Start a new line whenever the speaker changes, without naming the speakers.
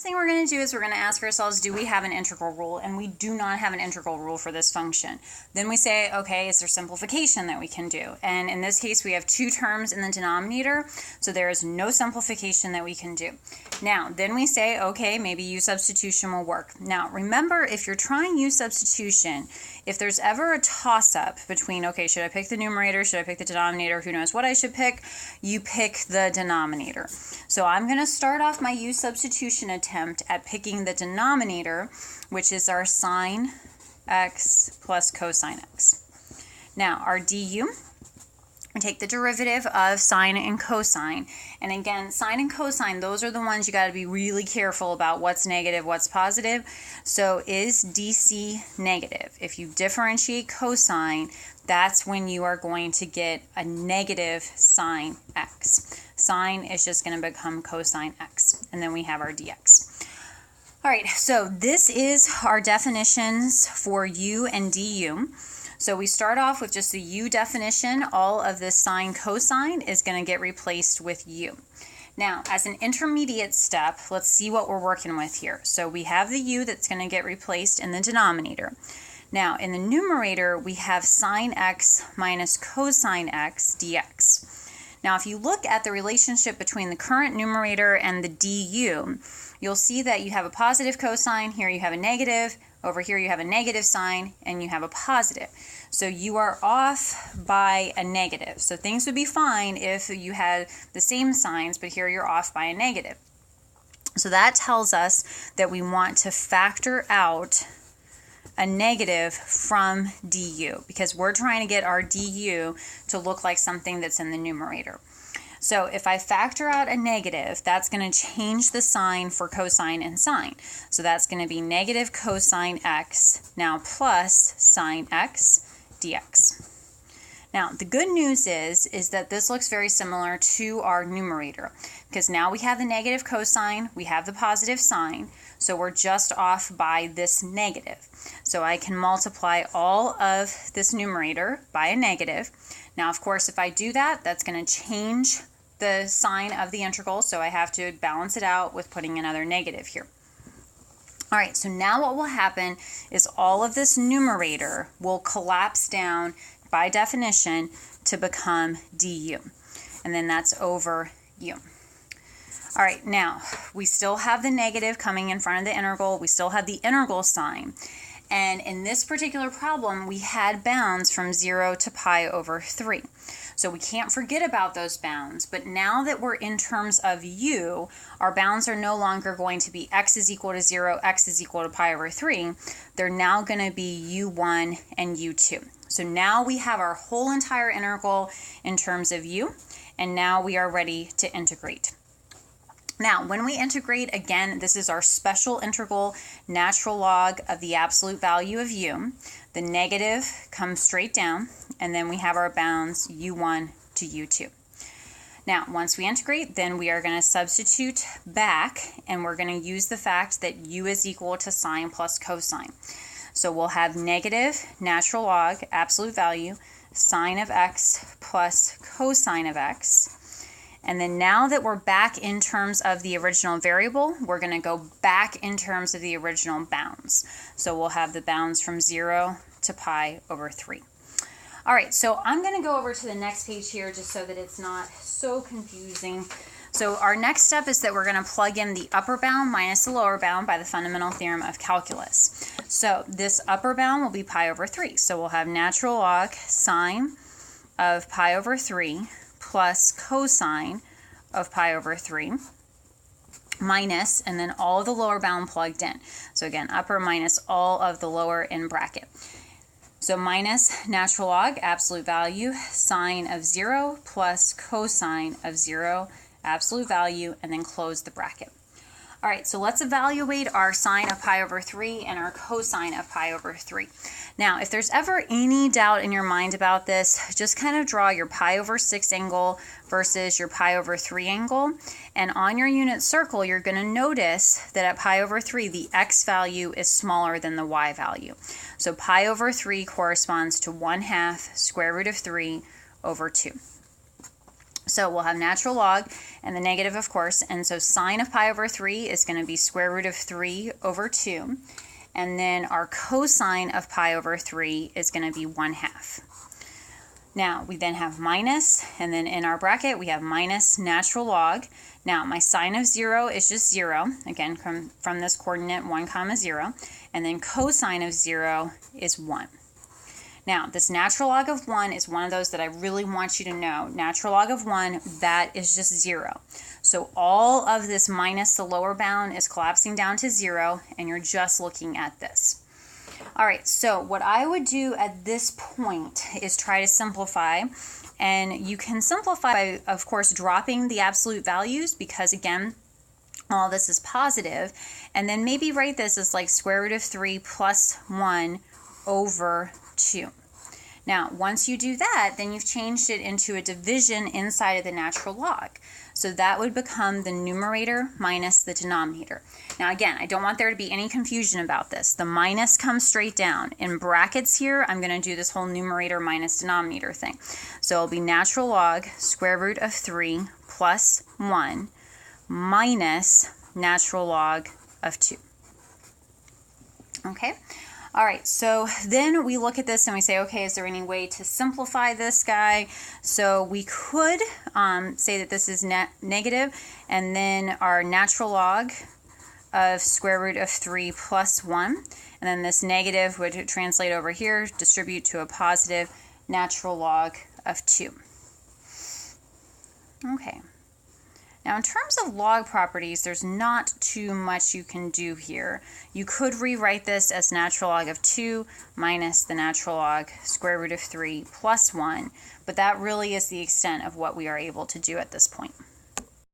Thing we're going to do is we're going to ask ourselves, do we have an integral rule? And we do not have an integral rule for this function. Then we say, okay, is there simplification that we can do? And in this case, we have two terms in the denominator, so there is no simplification that we can do. Now, then we say, okay, maybe u substitution will work. Now, remember, if you're trying u substitution, if there's ever a toss-up between, okay, should I pick the numerator, should I pick the denominator, who knows what I should pick, you pick the denominator. So I'm going to start off my u substitution attempt at picking the denominator, which is our sine x plus cosine x. Now, our du, we take the derivative of sine and cosine. And again, sine and cosine, those are the ones you got to be really careful about what's negative, what's positive. So is dc negative? If you differentiate cosine, that's when you are going to get a negative sine x. Sine is just going to become cosine x. And then we have our dx. All right, so this is our definitions for u and du. So we start off with just the u definition. All of this sine cosine is going to get replaced with u. Now, as an intermediate step, let's see what we're working with here. So we have the u that's going to get replaced in the denominator. Now, in the numerator, we have sine x minus cosine x dx. Now, if you look at the relationship between the current numerator and the du, you'll see that you have a positive cosine, here you have a negative, over here you have a negative sign, and you have a positive. So you are off by a negative. So things would be fine if you had the same signs, but here you're off by a negative. So that tells us that we want to factor out a negative from du, because we're trying to get our du to look like something that's in the numerator. So if I factor out a negative, that's going to change the sign for cosine and sine. So that's going to be negative cosine x now plus sine x dx. Now, the good news is that this looks very similar to our numerator, because now we have the negative cosine, we have the positive sine, so we're just off by this negative. So I can multiply all of this numerator by a negative. Now, of course, if I do that, that's going to change the sign of the integral, so I have to balance it out with putting another negative here. All right, so now what will happen is all of this numerator will collapse down by definition to become du, and then that's over u. All right, now we still have the negative coming in front of the integral, we still have the integral sign, and in this particular problem we had bounds from 0 to pi over 3. So we can't forget about those bounds, but now that we're in terms of u, our bounds are no longer going to be x is equal to 0, x is equal to pi over 3. They're now going to be u1 and u2. So now we have our whole entire integral in terms of u, and now we are ready to integrate. Now, when we integrate, again, this is our special integral natural log of the absolute value of u. The negative comes straight down, and then we have our bounds u1 to u2. Now, once we integrate, then we are going to substitute back, and we're going to use the fact that u is equal to sine plus cosine. So we'll have negative natural log, absolute value, sine of x plus cosine of x. And then now that we're back in terms of the original variable, we're going to go back in terms of the original bounds. So we'll have the bounds from 0 to pi over 3. All right, so I'm going to go over to the next page here just so that it's not so confusing. So our next step is that we're going to plug in the upper bound minus the lower bound by the fundamental theorem of calculus. So this upper bound will be pi over 3. So we'll have natural log sine of pi over 3 plus cosine of pi over 3 minus, and then all of the lower bound plugged in. So again, upper minus all of the lower in bracket. So minus natural log, absolute value, sine of 0 plus cosine of 0, absolute value, and then close the bracket. All right, so let's evaluate our sine of pi over 3 and our cosine of pi over 3. Now, if there's ever any doubt in your mind about this, just kind of draw your pi over 6 angle versus your pi over 3 angle. And on your unit circle, you're going to notice that at pi over 3, the x value is smaller than the y value. So pi over 3 corresponds to 1/2 square root of 3 over 2. So we'll have natural log and the negative, of course, and so sine of pi over 3 is going to be square root of 3 over 2, and then our cosine of pi over 3 is going to be 1/2. Now, we then have minus, and then in our bracket, we have minus natural log. Now, my sine of 0 is just 0, again, from this coordinate 1, 0, and then cosine of 0 is 1. Now, this natural log of 1 is one of those that I really want you to know. Natural log of 1, that is just 0. So all of this minus the lower bound is collapsing down to 0, and you're just looking at this. All right, so what I would do at this point is try to simplify, and you can simplify by, of course, dropping the absolute values because, again, all this is positive, and then maybe write this as like square root of 3 plus 1 over 2. Now, once you do that, then you've changed it into a division inside of the natural log. So that would become the numerator minus the denominator. Now again, I don't want there to be any confusion about this. The minus comes straight down. In brackets here, I'm going to do this whole numerator minus denominator thing. So it'll be natural log square root of 3 plus 1 minus natural log of 2. Okay? All right, so then we look at this and we say, okay, is there any way to simplify this guy? So we could say that this is negative, and then our natural log of square root of 3 plus 1, and then this negative would translate over here, distribute to a positive natural log of 2. Okay. Now, in terms of log properties, there's not too much you can do here. You could rewrite this as natural log of 2 minus the natural log square root of 3 plus 1, but that really is the extent of what we are able to do at this point.